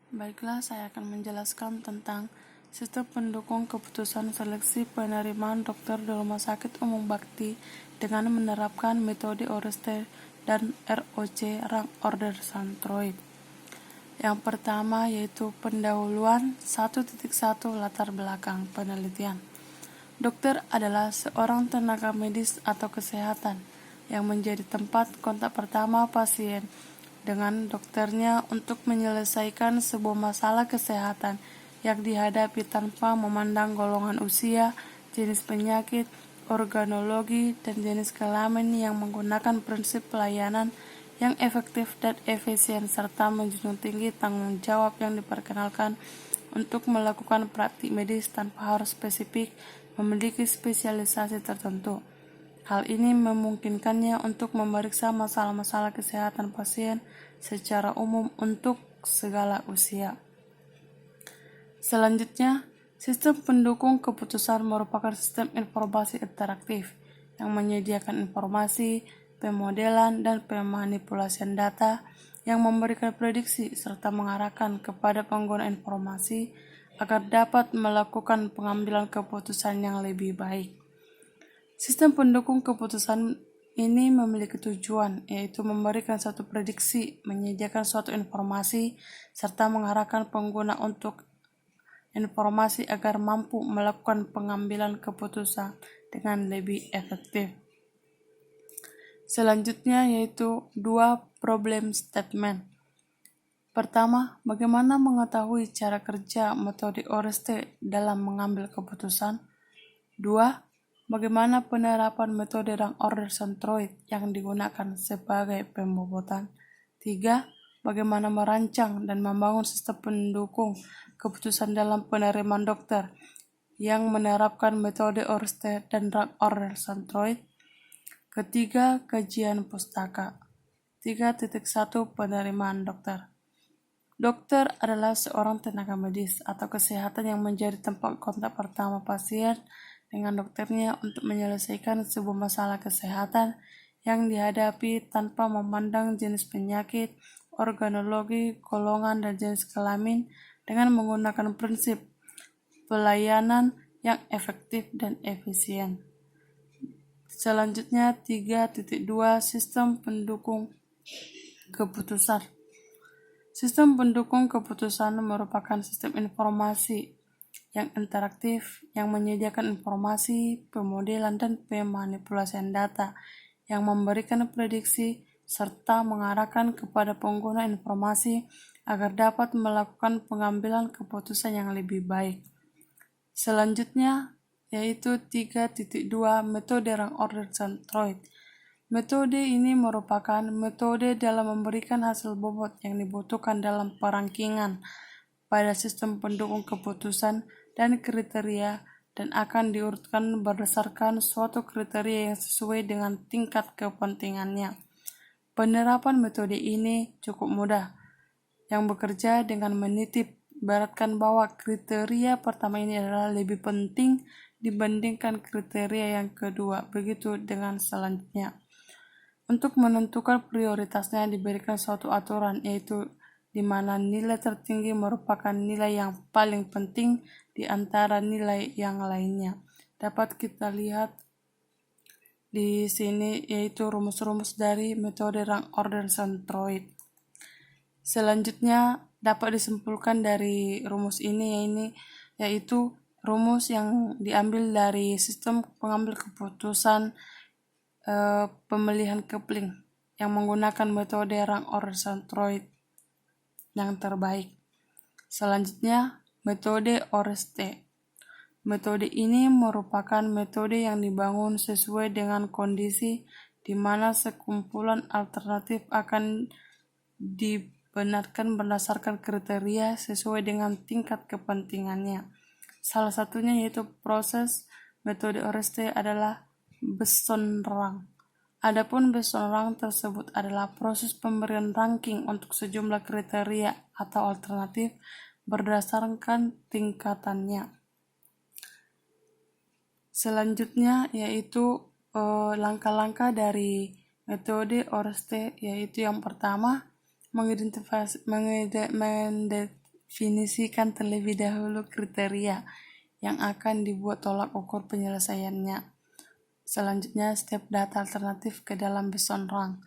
Baiklah, saya akan menjelaskan tentang sistem pendukung keputusan seleksi penerimaan dokter di Rumah Sakit Umum Bakti dengan menerapkan metode Oreste dan ROC Rank Order Centroid. Yang pertama yaitu pendahuluan 1.1 latar belakang penelitian. Dokter adalah seorang tenaga medis atau kesehatan yang menjadi tempat kontak pertama pasien dengan dokternya untuk menyelesaikan sebuah masalah kesehatan yang dihadapi tanpa memandang golongan usia, jenis penyakit, organologi, dan jenis kelamin, yang menggunakan prinsip pelayanan yang efektif dan efisien serta menjunjung tinggi tanggung jawab yang diperkenalkan untuk melakukan praktik medis tanpa harus spesifik memiliki spesialisasi tertentu. Hal ini memungkinkannya untuk memeriksa masalah-masalah kesehatan pasien secara umum untuk segala usia. Selanjutnya, sistem pendukung keputusan merupakan sistem informasi interaktif yang menyediakan informasi, pemodelan, dan pemanipulasian data yang memberikan prediksi serta mengarahkan kepada pengguna informasi agar dapat melakukan pengambilan keputusan yang lebih baik. Sistem pendukung keputusan ini memiliki tujuan, yaitu memberikan suatu prediksi, menyediakan suatu informasi, serta mengarahkan pengguna untuk informasi agar mampu melakukan pengambilan keputusan dengan lebih efektif. Selanjutnya yaitu 2 problem statement. Pertama, bagaimana mengetahui cara kerja metode Oreste dalam mengambil keputusan? 2. Bagaimana penerapan metode Rank Order Centroid yang digunakan sebagai pembobotan? 3. Bagaimana merancang dan membangun sistem pendukung keputusan dalam penerimaan dokter yang menerapkan metode Oreste dan Rank Order Centroid? Ketiga, kajian pustaka. 3.1 Penerimaan dokter. Dokter adalah seorang tenaga medis atau kesehatan yang menjadi tempat kontak pertama pasien dengan dokternya untuk menyelesaikan sebuah masalah kesehatan yang dihadapi tanpa memandang jenis penyakit, organologi, golongan, dan jenis kelamin dengan menggunakan prinsip pelayanan yang efektif dan efisien. Selanjutnya 3.2 Sistem pendukung keputusan. Sistem pendukung keputusan merupakan sistem informasi yang interaktif yang menyediakan informasi, pemodelan, dan pemanipulasian data yang memberikan prediksi serta mengarahkan kepada pengguna informasi agar dapat melakukan pengambilan keputusan yang lebih baik. Selanjutnya yaitu 3.2 Metode Rank Order Centroid. Metode ini merupakan metode dalam memberikan hasil bobot yang dibutuhkan dalam perangkingan pada sistem pendukung keputusan dan kriteria dan akan diurutkan berdasarkan suatu kriteria yang sesuai dengan tingkat kepentingannya. Penerapan metode ini cukup mudah, yang bekerja dengan menitip beratkan bahwa kriteria pertama ini adalah lebih penting dibandingkan kriteria yang kedua, begitu dengan selanjutnya. Untuk menentukan prioritasnya diberikan suatu aturan, yaitu di mana nilai tertinggi merupakan nilai yang paling penting di antara nilai yang lainnya. Dapat kita lihat di sini yaitu rumus-rumus dari metode Rank Order Centroid. Selanjutnya dapat disimpulkan dari rumus ini yaitu rumus yang diambil dari sistem pengambil keputusan pemilihan Kepling yang menggunakan metode Rank Order Centroid yang terbaik. Selanjutnya, metode Oreste. Metode ini merupakan metode yang dibangun sesuai dengan kondisi di mana sekumpulan alternatif akan dibenarkan berdasarkan kriteria sesuai dengan tingkat kepentingannya. Salah satunya yaitu proses metode Oreste adalah Beson Rank. Adapun Beson Rank tersebut adalah proses pemberian ranking untuk sejumlah kriteria atau alternatif berdasarkan tingkatannya. Selanjutnya yaitu langkah-langkah dari metode Oreste, yaitu yang pertama mendefinisikan terlebih dahulu kriteria yang akan dibuat tolak ukur penyelesaiannya. Selanjutnya, step data alternatif ke dalam Bison Rank.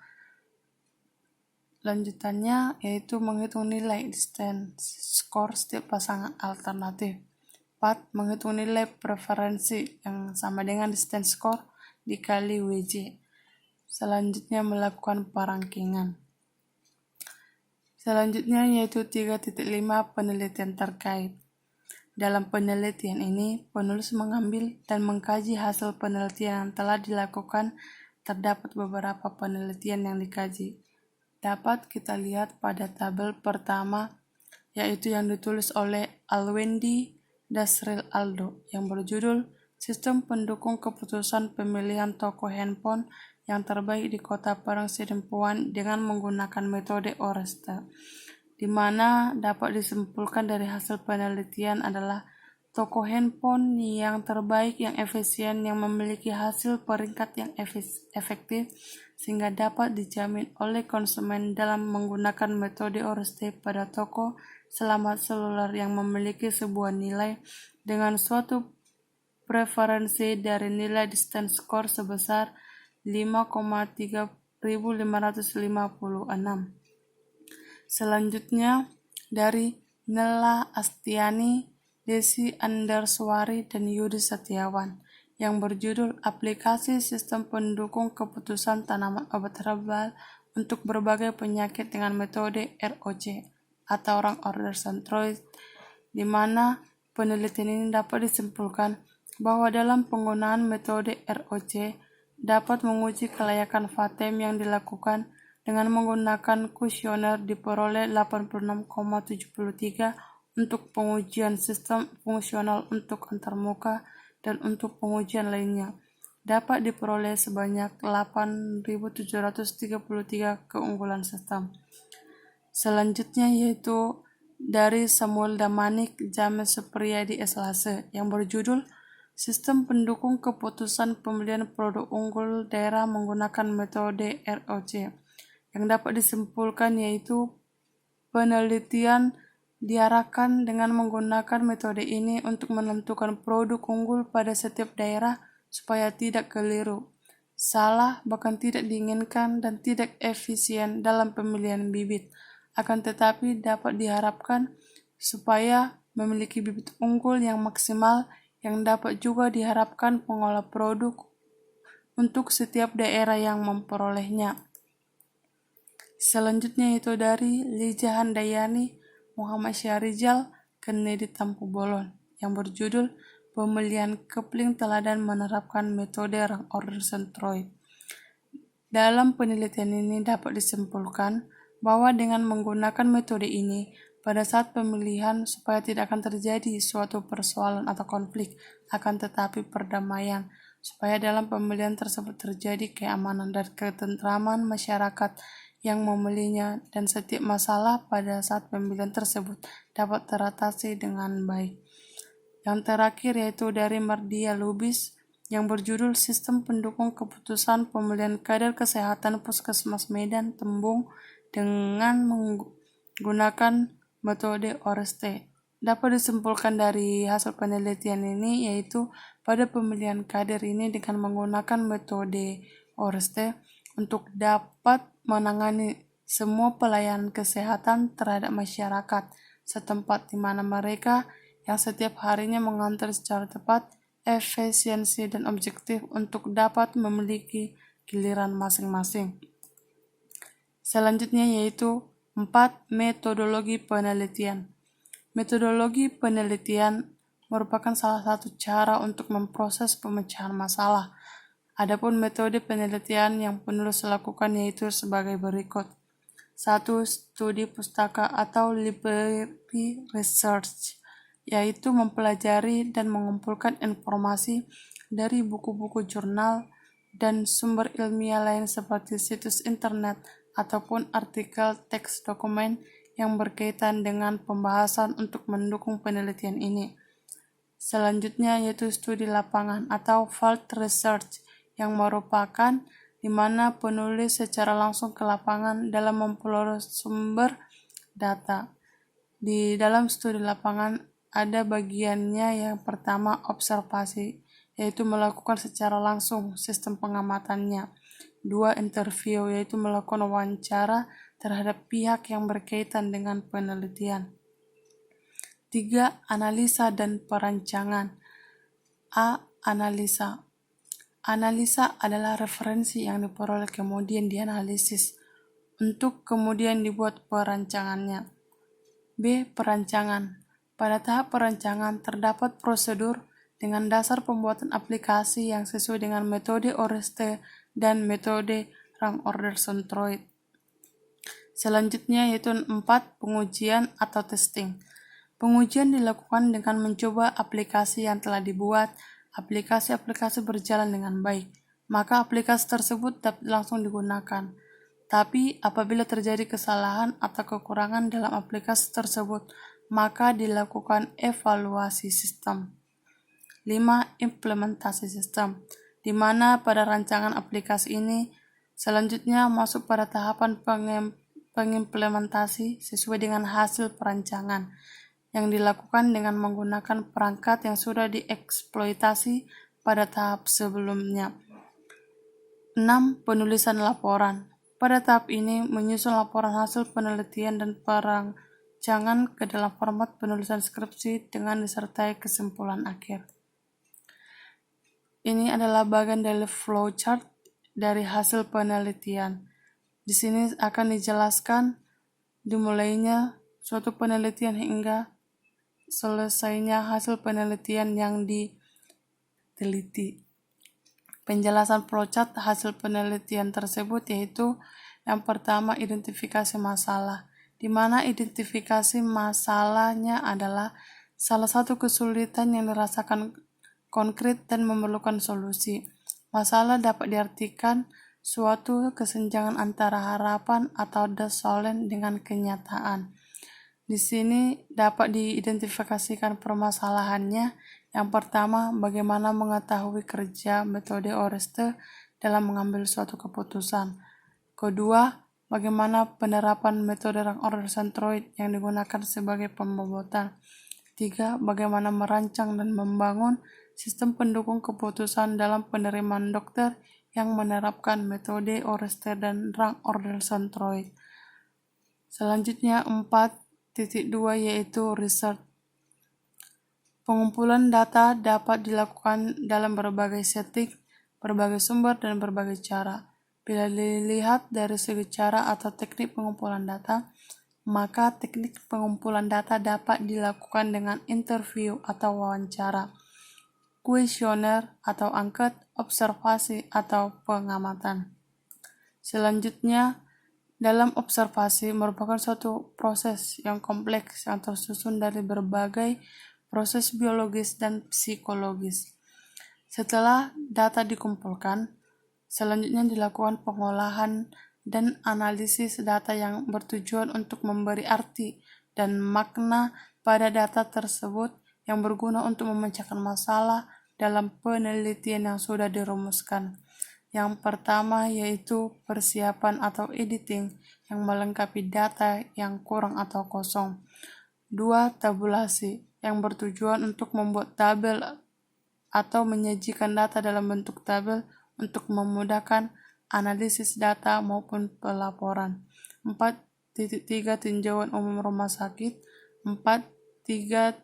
Lanjutannya yaitu menghitung nilai distance score setiap pasangan alternatif. 4. Menghitung nilai preferensi yang sama dengan distance score dikali WJ. Selanjutnya melakukan perankingan. Selanjutnya yaitu 3.5 penelitian terkait. Dalam penelitian ini, penulis mengambil dan mengkaji hasil penelitian yang telah dilakukan. Terdapat beberapa penelitian yang dikaji. Dapat kita lihat pada tabel pertama, yaitu yang ditulis oleh Alwendi Dasril Aldo, yang berjudul Sistem Pendukung Keputusan Pemilihan Toko Handphone yang Terbaik di Kota Parang Sidempuan dengan menggunakan metode Oreste, di mana dapat disimpulkan dari hasil penelitian adalah toko handphone yang terbaik, yang efisien, yang memiliki hasil peringkat yang efektif, sehingga dapat dijamin oleh konsumen dalam menggunakan metode Oreste pada toko selamat seluler yang memiliki sebuah nilai dengan suatu preferensi dari nilai distance score sebesar 5,3556. Selanjutnya dari Nela Astiani, Desi Andarswari, dan Yudi Setiawan yang berjudul Aplikasi Sistem Pendukung Keputusan Tanaman Obat Herbal untuk Berbagai Penyakit dengan Metode ROC atau Rank Order Centroid, di mana penelitian ini dapat disimpulkan bahwa dalam penggunaan metode ROC dapat menguji kelayakan FATEM yang dilakukan dengan menggunakan kuesioner diperoleh 86,73 untuk pengujian sistem fungsional untuk antarmuka, dan untuk pengujian lainnya dapat diperoleh sebanyak 8.733 keunggulan sistem. Selanjutnya yaitu dari Samuel Damanik, James Supriyadi Eslase yang berjudul Sistem Pendukung Keputusan Pemilihan Produk Unggul Daerah Menggunakan Metode ROC, yang dapat disimpulkan yaitu penelitian diarahkan dengan menggunakan metode ini untuk menentukan produk unggul pada setiap daerah supaya tidak keliru, salah, bahkan tidak diinginkan dan tidak efisien dalam pemilihan bibit, akan tetapi dapat diharapkan supaya memiliki bibit unggul yang maksimal, yang dapat juga diharapkan pengolah produk untuk setiap daerah yang memperolehnya. Selanjutnya itu dari Lija Handayani, Muhammad Syahrizal, Kennedy Tampu Bolon yang berjudul Pemilihan Kepling Teladan Menerapkan Metode Rank Order Centroid. Dalam penelitian ini dapat disimpulkan bahwa dengan menggunakan metode ini, pada saat pemilihan supaya tidak akan terjadi suatu persoalan atau konflik, akan tetapi perdamaian, supaya dalam pemilihan tersebut terjadi keamanan dan ketentraman masyarakat yang memilihnya, dan setiap masalah pada saat pemilihan tersebut dapat teratasi dengan baik. Yang terakhir yaitu dari Mardia Lubis yang berjudul Sistem Pendukung Keputusan Pemilihan Kader Kesehatan Puskesmas Medan Tembung dengan menggunakan metode Oreste. Dapat disimpulkan dari hasil penelitian ini yaitu pada pemilihan kader ini dengan menggunakan metode Oreste untuk dapat menangani semua pelayanan kesehatan terhadap masyarakat setempat di mana mereka yang setiap harinya mengantar secara tepat, efisiensi, dan objektif untuk dapat memiliki giliran masing-masing. Selanjutnya yaitu 4. Metodologi penelitian. Metodologi penelitian merupakan salah satu cara untuk memproses pemecahan masalah. Adapun metode penelitian yang penulis lakukan yaitu sebagai berikut. 1. Studi pustaka atau library research, yaitu mempelajari dan mengumpulkan informasi dari buku-buku jurnal dan sumber ilmiah lain seperti situs internet ataupun artikel teks dokumen yang berkaitan dengan pembahasan untuk mendukung penelitian ini. Selanjutnya yaitu studi lapangan atau field research, yang merupakan di mana penulis secara langsung ke lapangan dalam memperoleh sumber data. Di dalam studi lapangan ada bagiannya yang pertama observasi, yaitu melakukan secara langsung sistem pengamatannya. 2. Interview, yaitu melakukan wawancara terhadap pihak yang berkaitan dengan penelitian. 3. Analisa dan perancangan. A. Analisa. Analisa adalah referensi yang diperoleh kemudian dianalisis untuk kemudian dibuat perancangannya. B. Perancangan. Pada tahap perancangan terdapat prosedur dengan dasar pembuatan aplikasi yang sesuai dengan metode Oreste dan metode Rang-Order-Centroid. Selanjutnya yaitu 4. Pengujian atau testing. Pengujian dilakukan dengan mencoba aplikasi yang telah dibuat. Aplikasi-aplikasi berjalan dengan baik, maka aplikasi tersebut dapat langsung digunakan. Tapi apabila terjadi kesalahan atau kekurangan dalam aplikasi tersebut, maka dilakukan evaluasi sistem. 5. Implementasi sistem, di mana pada rancangan aplikasi ini selanjutnya masuk pada tahapan pengimplementasi sesuai dengan hasil perancangan yang dilakukan dengan menggunakan perangkat yang sudah dieksploitasi pada tahap sebelumnya. 6. Penulisan laporan. Pada tahap ini, menyusun laporan hasil penelitian dan perancangan ke dalam format penulisan skripsi dengan disertai kesimpulan akhir. Ini adalah bagian dari flowchart dari hasil penelitian. Di sini akan dijelaskan dimulainya suatu penelitian hingga selesainya hasil penelitian yang diteliti. Penjelasan flowchart hasil penelitian tersebut yaitu yang pertama identifikasi masalah, di mana identifikasi masalahnya adalah salah satu kesulitan yang dirasakan konkret dan memerlukan solusi. Masalah dapat diartikan suatu kesenjangan antara harapan atau desolen dengan kenyataan. Di sini dapat diidentifikasikan permasalahannya. Yang pertama, bagaimana mengetahui kerja metode Oreste dalam mengambil suatu keputusan. Kedua, bagaimana penerapan metode Rang-Order-Centroid yang digunakan sebagai pembobotan. 3. Bagaimana merancang dan membangun sistem pendukung keputusan dalam penerimaan dokter yang menerapkan metode Oreste dan Rang-Order-Centroid. Selanjutnya 4.2 yaitu research. Pengumpulan data dapat dilakukan dalam berbagai setting, berbagai sumber, dan berbagai cara. Bila dilihat dari segi cara atau teknik pengumpulan data, maka teknik pengumpulan data dapat dilakukan dengan interview atau wawancara, kuesioner atau angket, observasi atau pengamatan. Selanjutnya, dalam observasi merupakan suatu proses yang kompleks yang tersusun dari berbagai proses biologis dan psikologis. Setelah data dikumpulkan, selanjutnya dilakukan pengolahan dan analisis data yang bertujuan untuk memberi arti dan makna pada data tersebut yang berguna untuk memecahkan masalah dalam penelitian yang sudah dirumuskan. Yang pertama yaitu persiapan atau editing yang melengkapi data yang kurang atau kosong. 2. Tabulasi yang bertujuan untuk membuat tabel atau menyajikan data dalam bentuk tabel untuk memudahkan analisis data maupun pelaporan. 4.3 Tinjauan umum rumah sakit. 4.3.1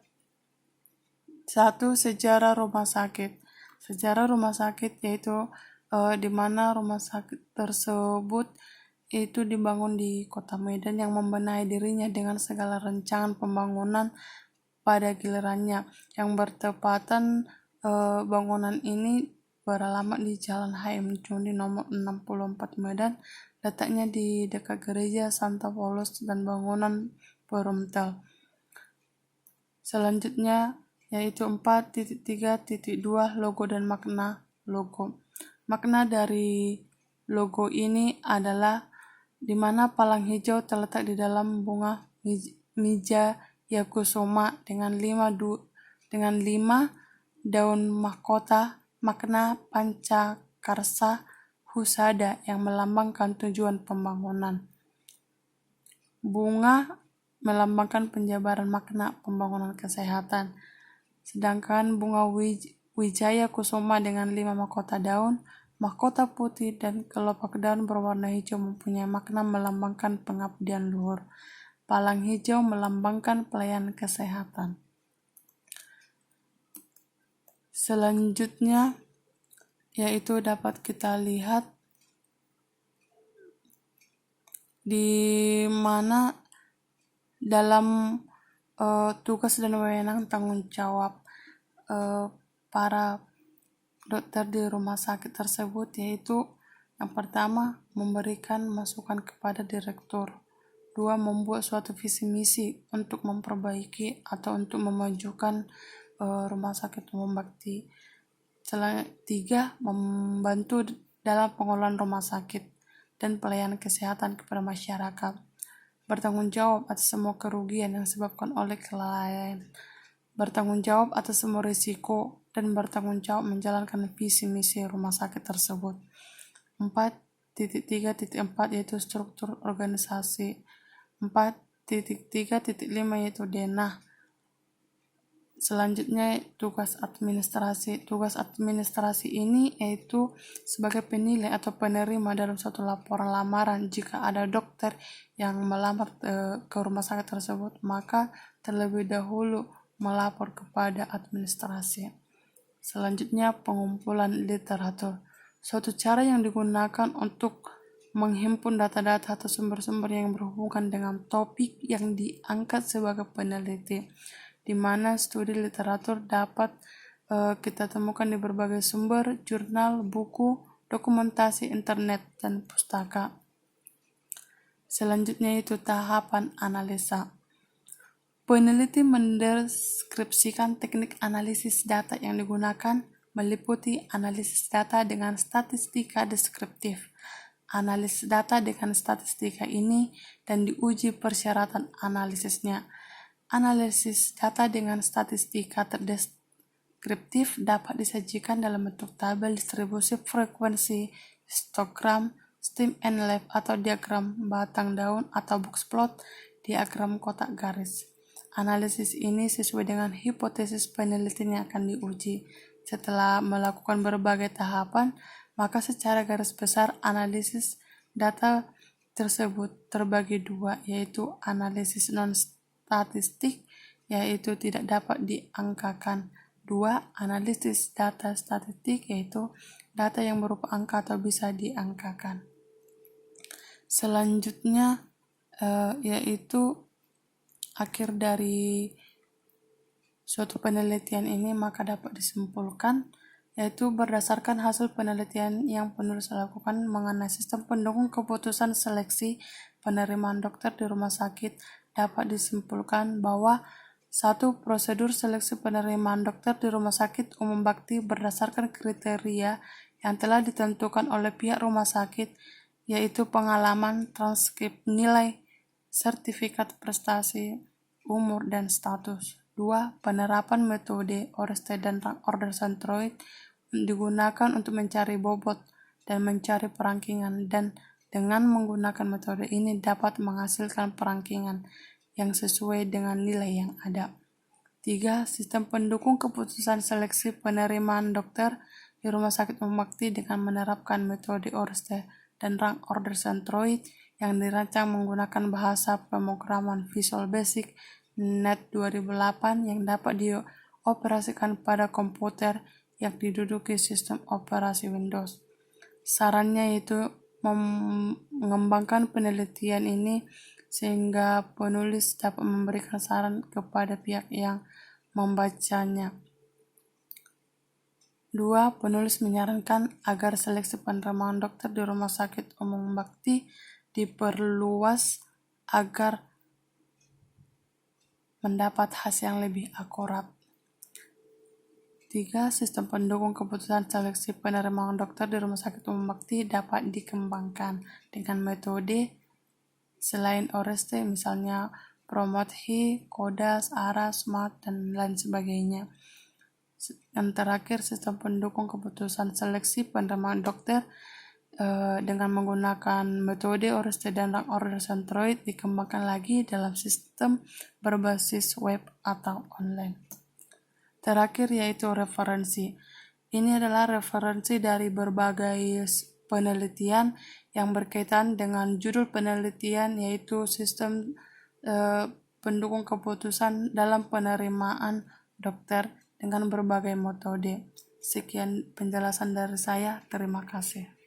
Sejarah rumah sakit. Sejarah rumah sakit yaitu di mana rumah sakit tersebut itu dibangun di Kota Medan yang membenahi dirinya dengan segala rancangan pembangunan pada gilirannya yang bertepatan. Bangunan ini beralamat di Jalan HM Jundi nomor 64 Medan, letaknya di dekat gereja Santa Paulus dan bangunan Perumtel. Selanjutnya yaitu 4.3.2 Logo dan makna logo. Makna dari logo ini adalah di mana palang hijau terletak di dalam bunga Mija Yakusoma dengan 5 daun mahkota, makna pancakarsa husada yang melambangkan tujuan pembangunan. Bunga melambangkan penjabaran makna pembangunan kesehatan. Sedangkan bunga Wijaya Kusuma dengan 5 mahkota daun, mahkota putih, dan kelopak daun berwarna hijau mempunyai makna melambangkan pengabdian luhur. Palang hijau melambangkan pelayanan kesehatan. Selanjutnya yaitu dapat kita lihat di mana dalam tugas dan wewenang tanggung jawab para dokter di rumah sakit tersebut, yaitu yang pertama memberikan masukan kepada direktur, 2 membuat suatu visi misi untuk memperbaiki atau untuk memajukan rumah sakit umum bakti, 3 membantu dalam pengelolaan rumah sakit dan pelayanan kesehatan kepada masyarakat, bertanggung jawab atas semua kerugian yang disebabkan oleh kelalaian, bertanggung jawab atas semua risiko, dan bertanggung jawab menjalankan visi misi rumah sakit tersebut. 4.3.4 yaitu struktur organisasi. 4.3.5 yaitu denah. Selanjutnya tugas administrasi. Tugas administrasi ini yaitu sebagai penilai atau penerima dalam suatu laporan lamaran. Jika ada dokter yang melamar ke rumah sakit tersebut, maka terlebih dahulu melapor kepada administrasi. Selanjutnya pengumpulan literatur. Suatu cara yang digunakan untuk menghimpun data-data atau sumber-sumber yang berhubungan dengan topik yang diangkat sebagai peneliti, di mana studi literatur dapat kita temukan di berbagai sumber, jurnal, buku, dokumentasi, internet, dan pustaka. Selanjutnya itu tahapan analisa. Peneliti mendeskripsikan teknik analisis data yang digunakan, meliputi analisis data dengan statistika deskriptif, analisis data dengan statistika ini, dan diuji persyaratan analisisnya. Analisis data dengan statistika terdeskriptif dapat disajikan dalam bentuk tabel distribusi frekuensi, histogram, stem and lab atau diagram batang daun atau box plot, diagram kotak garis. Analisis ini sesuai dengan hipotesis penelitian yang akan diuji. Setelah melakukan berbagai tahapan, maka secara garis besar analisis data tersebut terbagi 2, yaitu analisis non-statistik, yaitu tidak dapat diangkakan. 2. Analisis data statistik, yaitu data yang berupa angka atau bisa diangkakan. Selanjutnya yaitu akhir dari suatu penelitian ini maka dapat disimpulkan, yaitu berdasarkan hasil penelitian yang penulis lakukan mengenai sistem pendukung keputusan seleksi penerimaan dokter di rumah sakit, dapat disimpulkan bahwa 1. Prosedur seleksi penerimaan dokter di rumah sakit umum bakti berdasarkan kriteria yang telah ditentukan oleh pihak rumah sakit, yaitu pengalaman, transkrip, nilai, sertifikat prestasi, umur, dan status. 2. Penerapan metode Oersted dan order centroid digunakan untuk mencari bobot dan mencari perangkingan, dan dengan menggunakan metode ini dapat menghasilkan perangkingan yang sesuai dengan nilai yang ada. 3. Sistem pendukung keputusan seleksi penerimaan dokter di rumah sakit umum bakti dengan menerapkan metode Oersted dan rank order centroid yang dirancang menggunakan bahasa pemrograman Visual Basic Net 2008 yang dapat dioperasikan pada komputer yang diduduki sistem operasi Windows. Sarannya yaitu mengembangkan penelitian ini sehingga penulis dapat memberikan saran kepada pihak yang membacanya. 2. Penulis menyarankan agar seleksi penerimaan dokter di rumah sakit umum bakti diperluas agar mendapat hasil yang lebih akurat. 3. Sistem pendukung keputusan seleksi penerimaan dokter di rumah sakit umum bakti dapat dikembangkan dengan metode selain Oersted, misalnya Promote, Kodas, Aras, Smart, dan lain sebagainya. Yang terakhir, sistem pendukung keputusan seleksi penerimaan dokter dengan menggunakan metode Oersted dan Order Centroid dikembangkan lagi dalam sistem berbasis web atau online. Terakhir yaitu referensi. Ini adalah referensi dari berbagai penelitian yang berkaitan dengan judul penelitian yaitu sistem pendukung keputusan dalam penerimaan dokter dengan berbagai metode. Sekian penjelasan dari saya. Terima kasih.